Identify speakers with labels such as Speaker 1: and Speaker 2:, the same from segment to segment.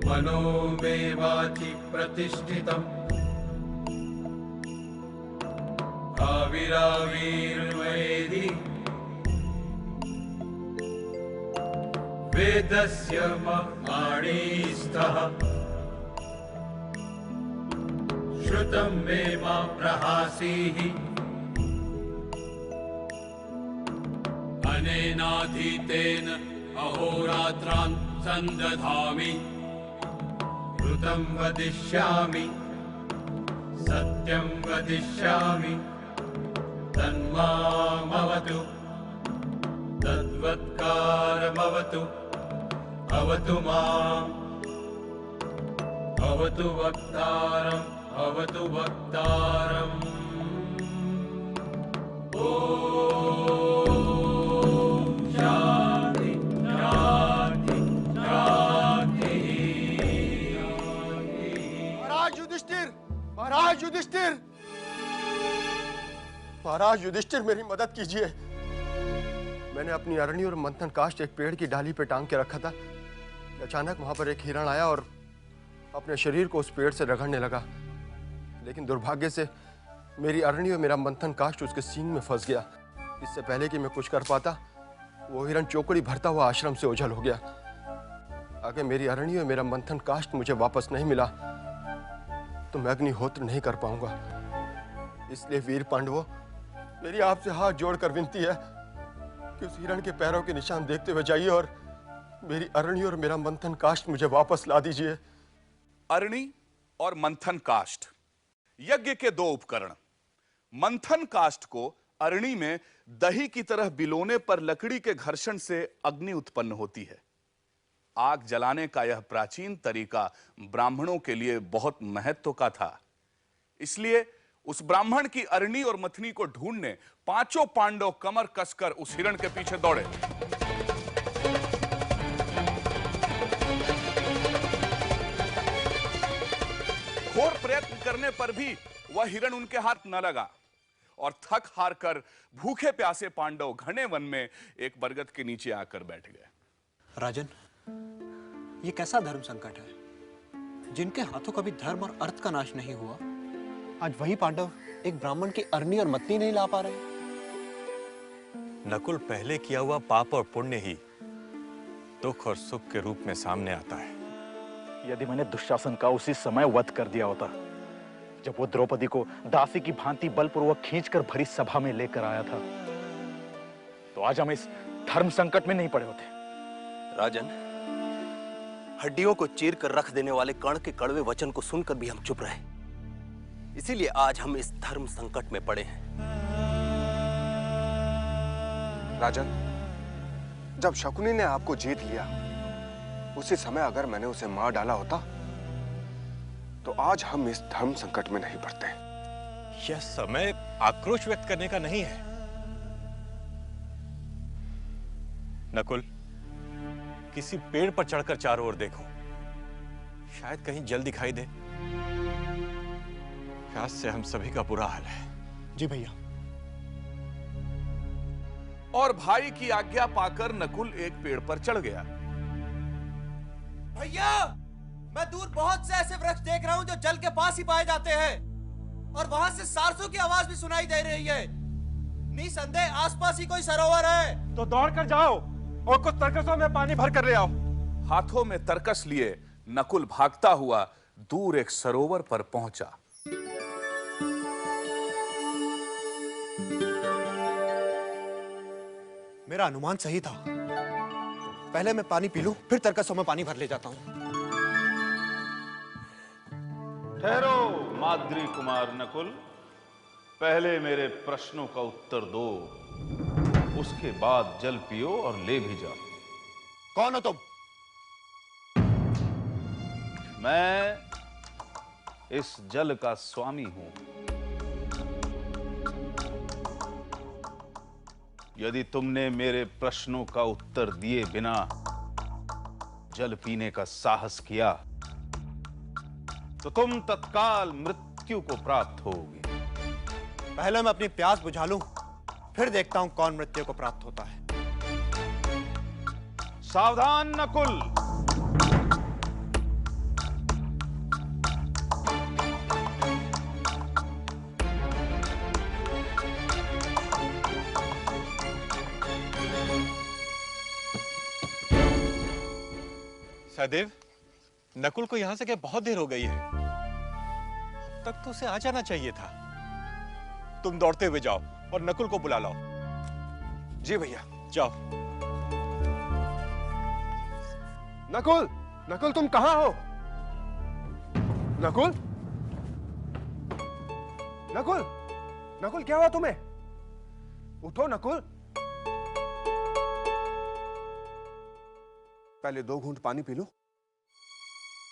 Speaker 1: मनो मे वाचि प्रतिष्ठितम् आविराविर्वेदि वेदस्य मणिस्थः श्रुतं मे मा प्रहासीः अनेनाधीतेन अहोरात्रान् सन्दधामि ऋतं वदिष्यामि सत्यं वदिष्यामि तन्मामवतु तद्वत्कारमवतु अवतु माम् अवतु वक्तारम् अवतु वक्तारम् ॐ शान्ति शान्ति शान्ति।
Speaker 2: महाराज युधिष्ठिर, महाराज युधिष्ठिर, महाराज युधिष्ठिर, मेरी मदद कीजिए। मैंने अपनी अरणी और मंथन काष्ठ एक पेड़ की डाली पे टांग के रखा था। अचानक वहां पर एक हिरण आया और अपने शरीर को उस पेड़ से रगड़ने लगा, लेकिन दुर्भाग्य से मेरी अरणी और मेरा मंथन काष्ठ उसके सींग में फंस गया। इससे पहले कि मैं कुछ कर पाता, वो हिरण चौकड़ी भरता हुआ आश्रम से ओझल हो गया। अगर मेरी अरणी और मेरा मंथन काष्ठ मुझे वापस नहीं मिला तो मैं अग्निहोत्र नहीं कर पाऊंगा। इसलिए वीर पांडवों, मेरी आपसे हाथ जोड़कर विनती है कि उस हिरण के पैरों के निशान देखते हुए जाइए और मेरी अरणी और मेरा मंथन काष्ठ मुझे वापस ला दीजिए।
Speaker 3: अरणी और मंथन काष्ठ यज्ञ के दो उपकरण। मंथन काष्ठ को अरणी में दही की तरह बिलोने पर लकड़ी के घर्षण से अग्नि उत्पन्न होती है। आग जलाने का यह प्राचीन तरीका ब्राह्मणों के लिए बहुत महत्व का था। इसलिए उस ब्राह्मण की अरणी और मथनी को ढूंढने पांचों पांडव कमर कसकर उस हिरण के पीछे दौड़े। घोर प्रयत्न करने पर भी वह हिरण उनके हाथ न लगा और थक हार कर भूखे प्यासे पांडव घने वन में एक बरगद के नीचे आकर बैठ गए।
Speaker 4: राजन, ये कैसा धर्म संकट है? जिनके हाथों कभी धर्म और अर्थ का नाश नहीं हुआ, आज वही पांडव एक ब्राह्मण की अरणी और मथनी नहीं ला पा रहे।
Speaker 5: नकुल, पहले किया हुआ पाप और पुण्य ही दुख और सुख के रूप में सामने आता है।
Speaker 6: यदि मैंने दुशासन का उसी समय वध कर दिया होता जब वो द्रौपदी को दासी की भांति बलपूर्वक खींचकर भरी सभा में लेकर आया था, तो आज हम इस धर्म संकट में नहीं पड़े होते।
Speaker 7: राजन, हड्डियों को चीर कर रख देने वाले कर्ण के कड़वे वचन को सुनकर भी हम चुप रहे, इसीलिए आज हम इस धर्म संकट में पड़े हैं।
Speaker 8: राजन, जब शकुनी ने आपको जीत लिया, उसी समय अगर मैंने उसे मार डाला होता तो आज हम इस धर्म संकट में नहीं पड़ते।
Speaker 5: यह समय आक्रोश व्यक्त करने का नहीं है। नकुल, किसी पेड़ पर चढ़कर चारों ओर देखो, शायद कहीं जल दिखाई दे। प्यास से हम सभी का बुरा हाल है।
Speaker 4: जी भैया।
Speaker 3: और भाई की आज्ञा पाकर नकुल एक पेड़ पर चढ़ गया।
Speaker 9: भैया, मैं दूर बहुत से ऐसे वृक्ष देख रहा हूं जो जल के पास ही पाए जाते हैं और वहां से सारसों की आवाज भी सुनाई दे रही है। निसंदेह आसपास ही कोई सरोवर है।
Speaker 6: तो दौड़ कर जाओ और कुछ तरकसों में पानी भर कर ले आओ।
Speaker 3: हाथों में तरकस लिए नकुल भागता हुआ दूर एक सरोवर पर पहुंचा।
Speaker 4: मेरा अनुमान सही था। पहले मैं पानी पी लूं, फिर तरकसों में पानी भर ले जाता हूं।
Speaker 10: ठहरो माद्री कुमार नकुल, पहले मेरे प्रश्नों का उत्तर दो, उसके बाद जल पियो और ले भी जाओ।
Speaker 4: कौन हो तुम?
Speaker 10: मैं इस जल का स्वामी हूं। यदि तुमने मेरे प्रश्नों का उत्तर दिए बिना जल पीने का साहस किया तो तुम तत्काल मृत्यु को प्राप्त होगे।
Speaker 4: पहले मैं अपनी प्यास बुझा लूं, फिर देखता हूं कौन मृत्यु को प्राप्त होता है।
Speaker 10: सावधान नकुल,
Speaker 5: सहदेव, नकुल को यहां से गए बहुत देर हो गई है। अब तक तो उसे आ जाना चाहिए था। तुम दौड़ते हुए जाओ और नकुल को बुला लाओ।
Speaker 8: जी भैया।
Speaker 5: जाओ।
Speaker 8: नकुल, नकुल तुम कहां हो? नकुल, नकुल, नकुल क्या हुआ तुम्हें? उठो नकुल। पहले 2 घूंट पानी पी लो,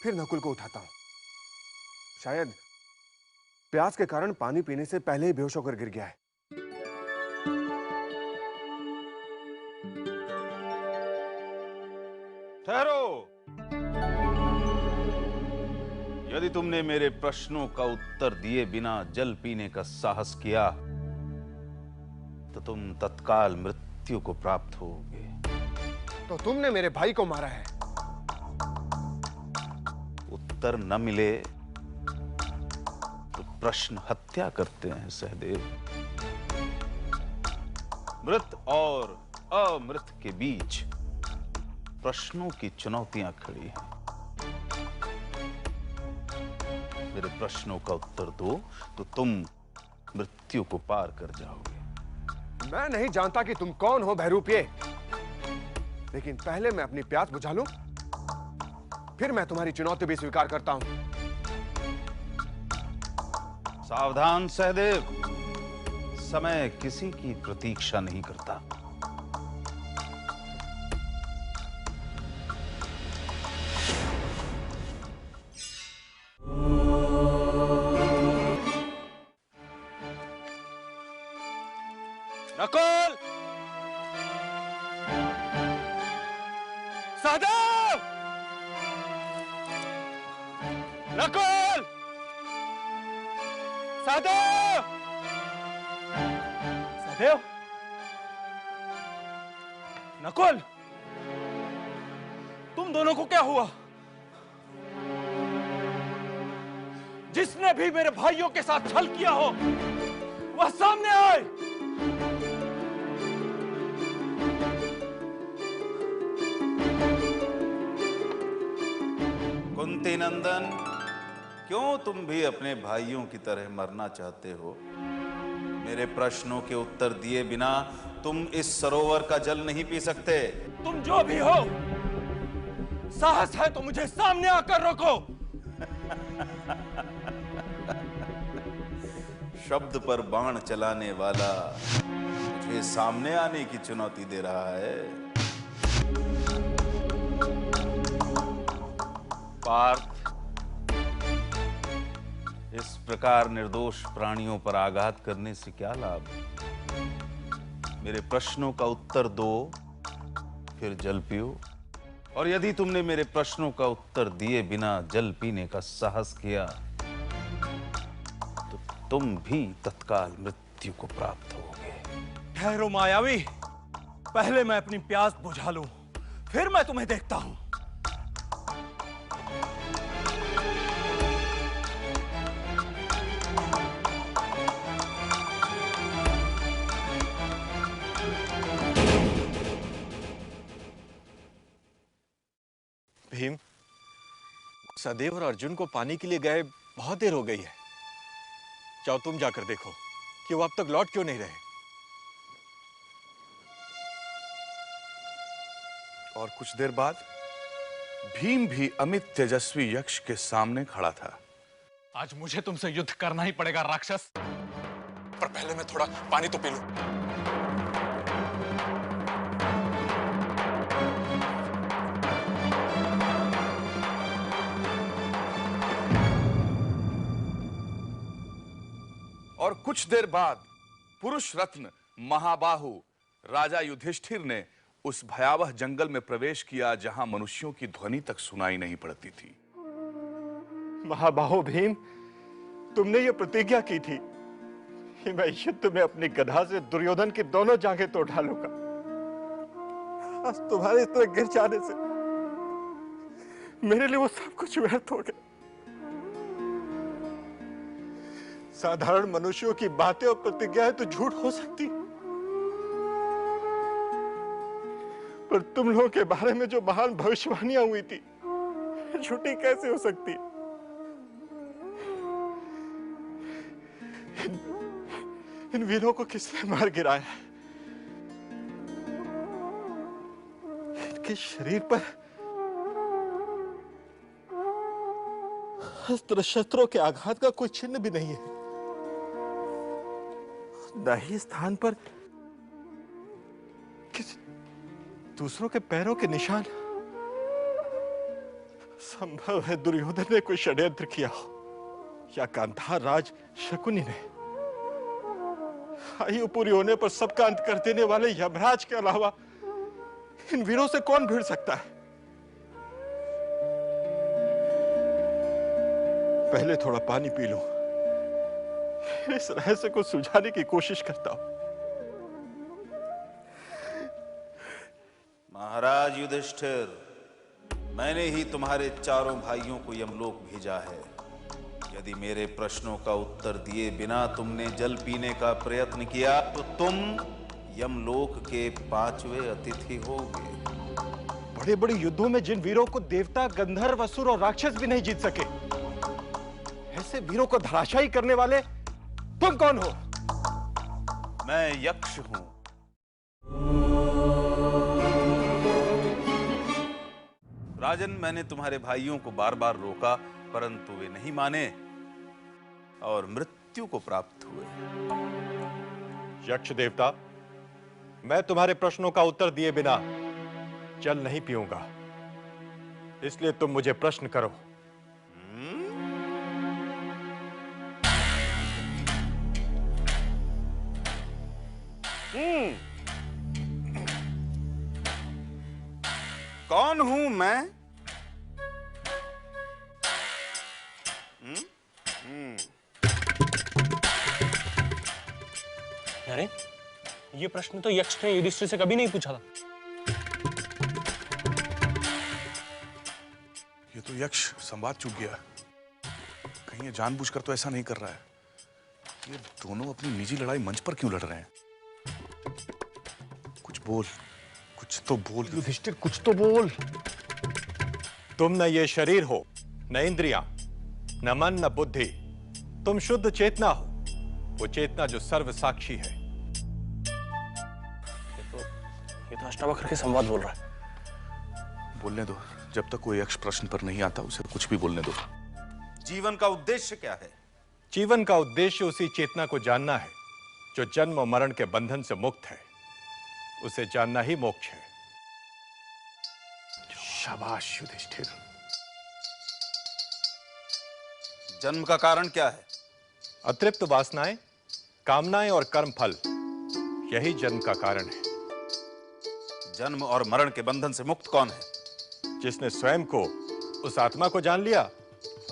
Speaker 8: फिर नकुल को उठाता हूं। शायद प्यास के कारण पानी पीने से पहले ही बेहोश होकर गिर गया है।
Speaker 10: ठहरो। यदि तुमने मेरे प्रश्नों का उत्तर दिए बिना जल पीने का साहस किया तो तुम तत्काल मृत्यु को प्राप्त होगे।
Speaker 8: तो तुमने मेरे भाई को मारा है।
Speaker 10: उत्तर न मिले तो प्रश्न हत्या करते हैं सहदेव। मृत और अमृत के बीच प्रश्नों की चुनौतियां खड़ी हैं। मेरे प्रश्नों का उत्तर दो तो तुम मृत्यु को पार कर जाओगे।
Speaker 8: मैं नहीं जानता कि तुम कौन हो बहरूपिये, लेकिन पहले मैं अपनी प्यास बुझा लूं, फिर मैं तुम्हारी चुनौती भी स्वीकार करता हूं।
Speaker 10: सावधान सहदेव, समय किसी की प्रतीक्षा नहीं करता।
Speaker 5: नकुल! सहदेव! नकुल! सहदेव! सहदेव! नकुल! तुम दोनों को क्या हुआ? जिसने भी मेरे भाइयों के साथ छल किया हो वह सामने आए।
Speaker 10: कुंती नंदन, क्यों तुम भी अपने भाइयों की तरह मरना चाहते हो? मेरे प्रश्नों के उत्तर दिए बिना तुम इस सरोवर का जल नहीं पी सकते।
Speaker 5: तुम जो भी हो, साहस है तो मुझे सामने आकर रोको।
Speaker 10: शब्द पर बाण चलाने वाला मुझे सामने आने की चुनौती दे रहा है। पार्थ, इस प्रकार निर्दोष प्राणियों पर आघात करने से क्या लाभ? मेरे प्रश्नों का उत्तर दो, फिर जल पियो। और यदि तुमने मेरे प्रश्नों का उत्तर दिए बिना जल पीने का साहस किया तो तुम भी तत्काल मृत्यु को प्राप्त होगे।
Speaker 5: ठहरो मायावी, पहले मैं अपनी प्यास बुझा लूं, फिर मैं तुम्हें देखता हूं। भीम, सदैव और अर्जुन को पानी के लिए गए बहुत देर हो गई है। जाओ तुम जाकर देखो कि वो अब तक लौट क्यों नहीं रहे।
Speaker 3: और कुछ देर बाद भीम भी अमित तेजस्वी यक्ष के सामने खड़ा था।
Speaker 6: आज मुझे तुमसे युद्ध करना ही पड़ेगा राक्षस, पर पहले मैं थोड़ा पानी तो पी लूं।
Speaker 3: और कुछ देर बाद पुरुष रत्न महाबाहु राजा युधिष्ठिर ने उस भयावह जंगल में प्रवेश किया जहां मनुष्यों की ध्वनि तक सुनाई नहीं पड़ती थी।
Speaker 5: महाबाहो भीम, तुमने ये प्रतिज्ञा की थी कि मैं युद्ध में अपनी गदा से दुर्योधन की दोनों जांघें तोड़ डालूंगा। आज तुम्हारे इस तरह गिर जाने से मेरे लिए वो सब कुछ व्यर्थ हो गया। साधारण मनुष्यों की बातें और प्रतिज्ञाएं तो झूठ हो सकती, पर तुम लोगों के बारे में जो महान भविष्यवाणियां हुई थी झूठी कैसे हो सकती है? इन वीरों को किसने मार गिराया है? इनके शरीर पर अस्त्र शस्त्रों के आघात का कोई चिन्ह भी नहीं है। दाहिने स्थान पर किसी दूसरों के पैरों के निशान। संभव है दुर्योधन ने कोई षड्यंत्र किया हो, या गांधार राज शकुनी ने। आयु पूरी होने पर सबका अंत कर देने वाले यमराज के अलावा इन वीरों से कौन भिड़ सकता है? पहले थोड़ा पानी पी लूं, इस रहस्य को सुलझाने की कोशिश करता हूं।
Speaker 10: महाराज युधिष्ठिर, मैंने ही तुम्हारे चारों भाइयों को यमलोक भेजा है। यदि मेरे प्रश्नों का उत्तर दिए बिना तुमने जल पीने का प्रयत्न किया तो तुम यमलोक के 5वें अतिथि होगे।
Speaker 5: बड़े बड़े युद्धों में जिन वीरों को देवता, गंधर्व, असुर और राक्षस भी नहीं जीत सके, ऐसे वीरों को धराशायी करने वाले तुम कौन हो?
Speaker 10: मैं यक्ष हूं। राजन, मैंने तुम्हारे भाइयों को बार बार रोका, परंतु वे नहीं माने और मृत्यु को प्राप्त हुए।
Speaker 5: यक्ष देवता, मैं तुम्हारे प्रश्नों का उत्तर दिए बिना जल नहीं पीऊंगा, इसलिए तुम मुझे प्रश्न करो।
Speaker 10: कौन हूं मैं?
Speaker 4: अरे, ये प्रश्न तो यक्ष ने युधिष्ठिर से कभी नहीं पूछा था।
Speaker 3: ये तो यक्ष संवाद चूक गया। कहीं ये जानबूझकर तो ऐसा नहीं कर रहा है। ये दोनों अपनी निजी लड़ाई मंच पर क्यों लड़ रहे हैं? कुछ बोल, कुछ तो बोल
Speaker 5: युधिष्ठिर, कुछ तो बोल। तुम न ये शरीर हो, न इंद्रियां, न मन, न बुद्धि। तुम शुद्ध चेतना हो, वो चेतना जो सर्व साक्षी है।
Speaker 4: ये तो अष्टावक्र के संवाद बोल रहा है।
Speaker 3: बोलने दो, जब तक कोई यक्ष प्रश्न पर नहीं आता उसे कुछ भी बोलने दो।
Speaker 10: जीवन का उद्देश्य क्या है?
Speaker 5: जीवन का उद्देश्य उसी चेतना को जानना है जो जन्म और मरण के बंधन से मुक्त है। उसे जानना ही मोक्ष है।
Speaker 3: शाबाश युधिष्ठिर।
Speaker 10: जन्म का कारण क्या है?
Speaker 5: अतृप्त वासनाएं, कामनाएं और कर्म फल, यही जन्म का कारण है।
Speaker 10: जन्म और मरण के बंधन से मुक्त कौन है?
Speaker 5: जिसने स्वयं को, उस आत्मा को जान लिया,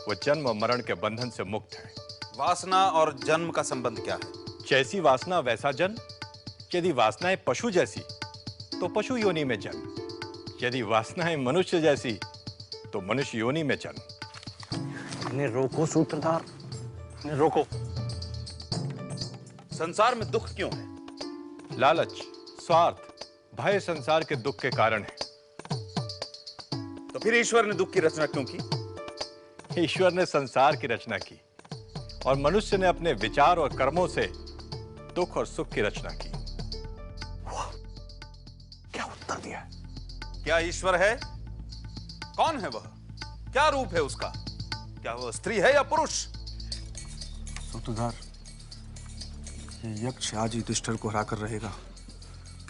Speaker 5: वो जन्म और मरण के बंधन से मुक्त है।
Speaker 10: वासना और जन्म का संबंध क्या है?
Speaker 5: जैसी वासना वैसा जन्म। यदि वासनाएं पशु जैसी तो पशु योनि में जन्म। यदि वासनाएं मनुष्य जैसी तो मनुष्य योनि में जन्म।
Speaker 4: इन्हें रोको सूत्रधार, इन्हें रोको।
Speaker 10: संसार में दुख क्यों है?
Speaker 5: लालच, स्वार्थ, भय संसार के दुख के कारण है।
Speaker 10: तो फिर ईश्वर ने दुख की रचना क्यों की?
Speaker 5: ईश्वर ने संसार की रचना की और मनुष्य ने अपने विचार और कर्मों से दुख और सुख की रचना की।
Speaker 4: क्या उत्तर दिया?
Speaker 10: क्या ईश्वर है? कौन है वह? क्या रूप है उसका? क्या वह स्त्री है या पुरुष?
Speaker 8: सूत्रधार, ये यक्ष आज युधिष्ठिर को हराकर रहेगा।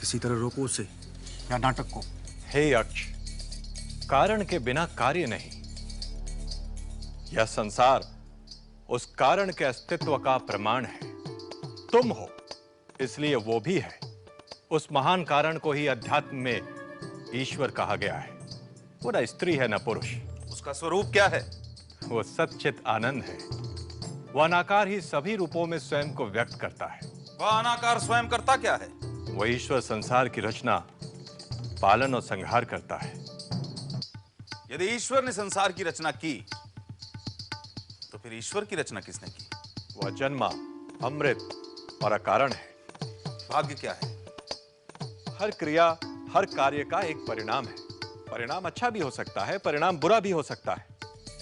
Speaker 8: किसी तरह रोको उसे या नाटक को।
Speaker 5: हे यक्ष, कारण के बिना कार्य नहीं। यह संसार उस कारण के अस्तित्व का प्रमाण है। तुम हो, इसलिए वो भी है। उस महान कारण को ही अध्यात्म में ईश्वर कहा गया है। वो न स्त्री है न पुरुष।
Speaker 10: उसका स्वरूप क्या है?
Speaker 5: वो सच्चित आनंद है। वह अनाकार ही सभी रूपों में स्वयं को व्यक्त करता है।
Speaker 10: वह अनाकार स्वयं करता क्या है?
Speaker 5: वह ईश्वर संसार की रचना, पालन और संहार करता है।
Speaker 10: यदि ईश्वर ने संसार की रचना की तो फिर ईश्वर की रचना किसने की?
Speaker 5: वह जन्मा, अमृत और अकारण है।
Speaker 10: भाग्य क्या है?
Speaker 5: हर क्रिया, हर कार्य का एक परिणाम है परिणाम अच्छा भी हो सकता है, परिणाम बुरा भी हो सकता है।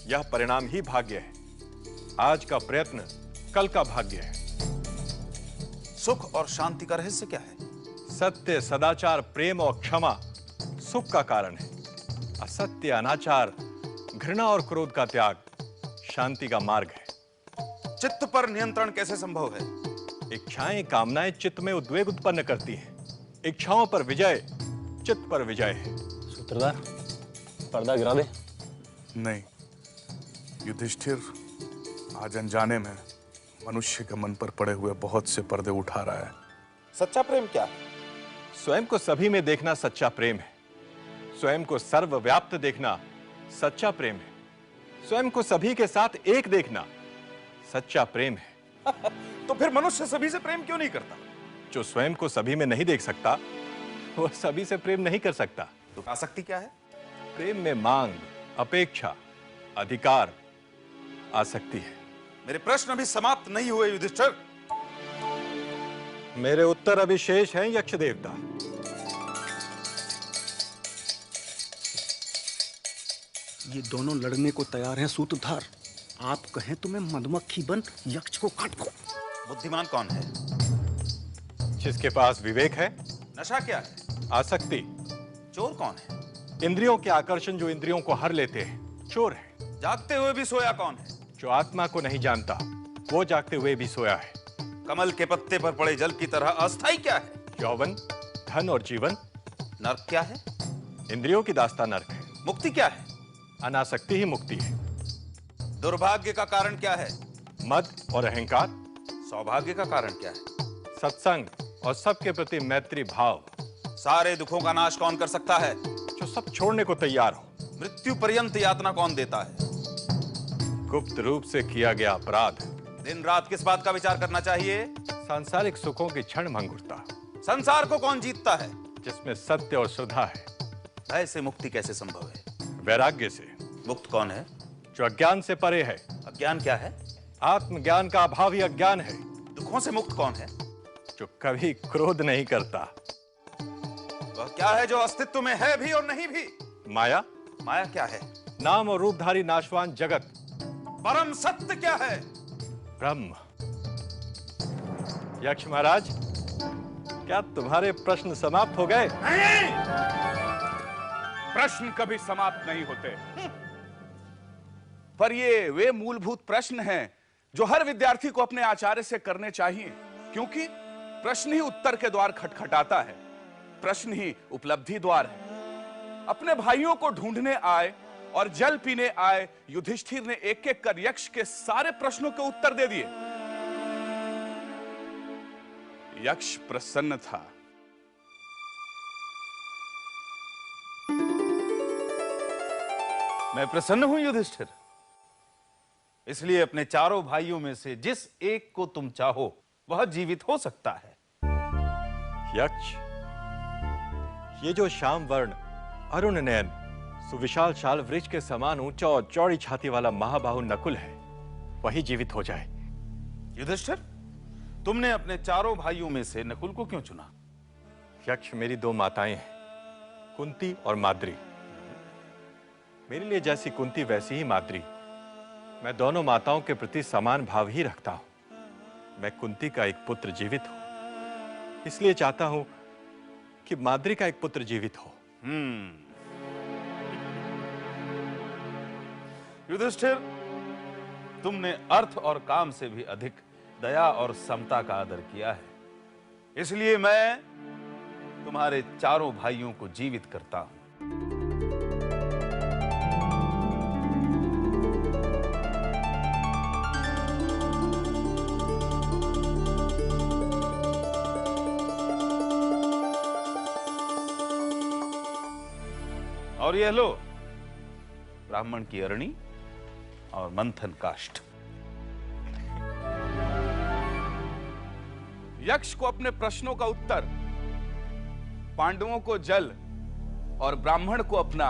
Speaker 5: यह परिणाम ही भाग्य है। आज का प्रयत्न कल का भाग्य है।
Speaker 10: सुख और शांति का रहस्य क्या है?
Speaker 5: सत्य, सदाचार, प्रेम और क्षमा सुख का कारण है। असत्य, अनाचार, घृणा और क्रोध का त्याग शांति का मार्ग है।
Speaker 10: चित्त पर नियंत्रण कैसे संभव है?
Speaker 5: इच्छाएं, कामनाएं चित्त में उद्वेग उत्पन्न करती हैं। इच्छाओं पर विजय चित्त पर विजय है।
Speaker 11: सूत्रधार, पर्दा गिरा दे।
Speaker 3: नहीं युधिष्ठिर, आज अनजाने में मनुष्य के मन पर पड़े हुए बहुत से पर्दे उठा रहा है।
Speaker 10: सच्चा प्रेम क्या है?
Speaker 5: स्वयं को सभी में देखना सच्चा प्रेम है। स्वयं को सर्वव्याप्त देखना सच्चा प्रेम है। स्वयं को सभी के साथ एक देखना सच्चा प्रेम है।
Speaker 10: तो फिर मनुष्य सभी से प्रेम क्यों नहीं करता?
Speaker 5: जो स्वयं को सभी में नहीं देख सकता, वो सभी से प्रेम नहीं कर सकता।
Speaker 10: तो आसक्ति क्या है?
Speaker 5: प्रेम में मांग, अपेक्षा, अधिकार, आसक्ति है।
Speaker 10: मेरे प्रश्न अभी समाप्त नहीं हुए युधिष्ठिर।
Speaker 5: मेरे उत्तर अभी शेष हैं यक्ष देवता।
Speaker 6: ये दोनों लड़ने को तैयार हैं सूत्रधार। आप कहें तो मैं मधुमक्खी बन यक्ष को काट दूं।
Speaker 10: बुद्धिमान कौन है?
Speaker 5: जिसके पास विवेक है।
Speaker 10: नशा क्या है?
Speaker 5: आसक्ति।
Speaker 10: चोर कौन है?
Speaker 5: इंद्रियों के आकर्षण जो इंद्रियों को हर लेते हैं, चोर है।
Speaker 10: जागते हुए भी सोया कौन है?
Speaker 5: जो आत्मा को नहीं जानता, वो जागते हुए भी सोया है।
Speaker 10: कमल के पत्ते पर पड़े जल की तरह अस्थाई क्या है?
Speaker 5: यौवन, धन और जीवन।
Speaker 10: नर्क क्या है?
Speaker 5: इंद्रियों की दास्ता नर्क है।
Speaker 10: मुक्ति क्या है?
Speaker 5: अनासक्ति ही मुक्ति है।
Speaker 10: दुर्भाग्य का कारण क्या है?
Speaker 5: मद और अहंकार।
Speaker 10: सौभाग्य का कारण क्या है?
Speaker 5: सत्संग और सबके प्रति मैत्री भाव।
Speaker 10: सारे दुखों का नाश कौन कर सकता है?
Speaker 5: जो सब छोड़ने को तैयार हो।
Speaker 10: मृत्यु पर्यंत यातना कौन देता है?
Speaker 5: गुप्त रूप से किया गया अपराध।
Speaker 10: दिन रात किस बात का विचार करना चाहिए?
Speaker 5: सांसारिक सुखों की क्षण भंगुरता।
Speaker 10: संसार को कौन जीतता है?
Speaker 5: जिसमें सत्य और श्रद्धा है।
Speaker 10: भय से मुक्ति कैसे संभव है?
Speaker 5: वैराग्य से।
Speaker 10: मुक्त कौन है?
Speaker 5: जो अज्ञान से परे है।
Speaker 10: अज्ञान क्या है?
Speaker 5: आत्मज्ञान का अभाव ही अज्ञान है।
Speaker 10: दुखों से मुक्त कौन है?
Speaker 5: जो कभी क्रोध नहीं करता।
Speaker 10: वह क्या है जो अस्तित्व में है भी और नहीं भी?
Speaker 5: माया।
Speaker 10: माया क्या है?
Speaker 5: नाम और रूपधारी नाशवान जगत।
Speaker 10: परम सत्य क्या है?
Speaker 5: ब्रह्म। यक्ष महाराज, क्या तुम्हारे प्रश्न समाप्त हो गए?
Speaker 3: नहीं, प्रश्न कभी समाप्त नहीं होते। पर ये वे मूलभूत प्रश्न हैं जो हर विद्यार्थी को अपने आचार्य से करने चाहिए, क्योंकि प्रश्न ही उत्तर के द्वार खटखटाता है। प्रश्न ही उपलब्धि द्वार है। अपने भाइयों को ढूंढने आए और जल पीने आए युधिष्ठिर ने एक एक कर यक्ष के सारे प्रश्नों के उत्तर दे दिए। यक्ष प्रसन्न था।
Speaker 10: मैं प्रसन्न हूं युधिष्ठिर, इसलिए अपने चारों भाइयों में से जिस एक को तुम चाहो वह जीवित हो सकता है।
Speaker 5: यक्ष, ये जो श्याम वर्ण, अरुण नयन, सुविशाल शाल वृक्ष के समान ऊंचा और चौड़ी छाती वाला महाबाहु नकुल है, वही जीवित हो जाए।
Speaker 10: युधिष्ठिर, तुमने अपने चारों भाइयों में से नकुल को क्यों चुना?
Speaker 5: यक्ष, मेरी दो माताएं हैं, कुंती और माद्री। मेरे लिए जैसी कुंती वैसी ही माद्री। मैं दोनों माताओं के प्रति समान भाव ही रखता हूं। मैं कुंती का एक पुत्र जीवित हो, इसलिए चाहता हूं कि माद्री का एक पुत्र जीवित हो।
Speaker 10: युधिष्ठिर, तुमने अर्थ और काम से भी अधिक दया और समता का आदर किया है, इसलिए मैं तुम्हारे चारों भाइयों को जीवित करता हूं। और यह लो, ब्राह्मण की अरणी और मंथन काष्ठ।
Speaker 3: यक्ष को अपने प्रश्नों का उत्तर, पांडवों को जल और ब्राह्मण को अपना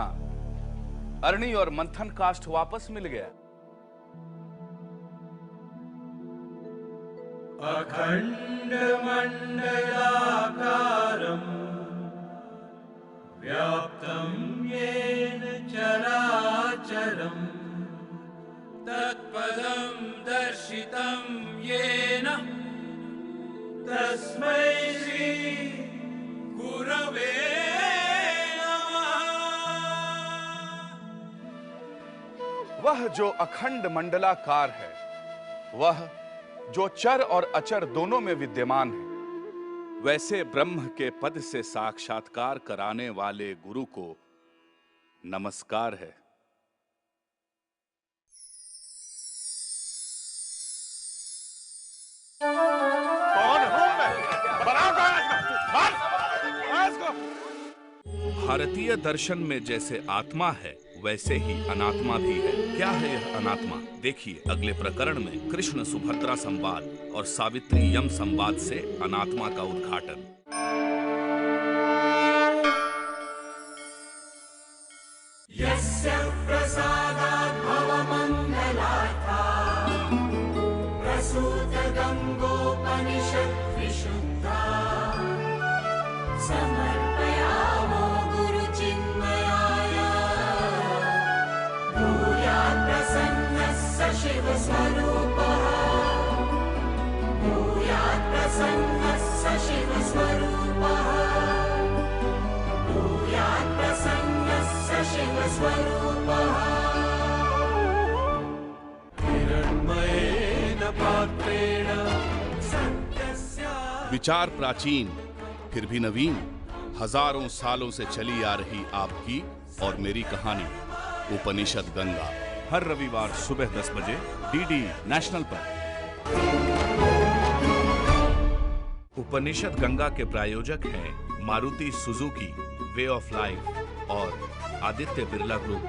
Speaker 3: अरणी और मंथन काष्ठ वापस मिल गया।
Speaker 1: अखंड मंडलाकारं व्याप्तं येन चराचरम् तत्पदं दर्शितं येन तस्मै श्री गुरवे
Speaker 3: वह जो अखंड मंडलाकार है, वह जो चर और अचर दोनों में विद्यमान है, वैसे ब्रह्म के पद से साक्षात्कार कराने वाले गुरु को नमस्कार है।
Speaker 10: कौन हूं मैं? बनाओ
Speaker 3: भारतीय दर्शन में जैसे आत्मा है, वैसे ही अनात्मा भी है। क्या है यह अनात्मा? देखिए अगले प्रकरण में कृष्ण सुभद्रा संवाद और सावित्री यम संवाद से अनात्मा का उद्घाटन।
Speaker 1: यस्य प्रसादात् भवमङ्गलार्था प्रसूत गङ्गोपनिषत् विशुद्धा समर्पयामो गुरुचिन्मयाय भूयात् प्रसन्नः स शिवस्वरूपः भूयात् प्रसन्नः स शिवस्वरूपः भूयात् प्रसन्नः स शिवस्वरूपः हिरण्मयेन पात्रेण सत्यस्य।
Speaker 3: विचार प्राचीन फिर भी नवीन, हजारों सालों से चली आ रही आपकी और मेरी कहानी उपनिषद गंगा, हर रविवार सुबह 10 बजे डीडी नेशनल पर। उपनिषद गंगा के प्रायोजक हैं Maruti Suzuki, way of life और आदित्य बिरला ग्रुप।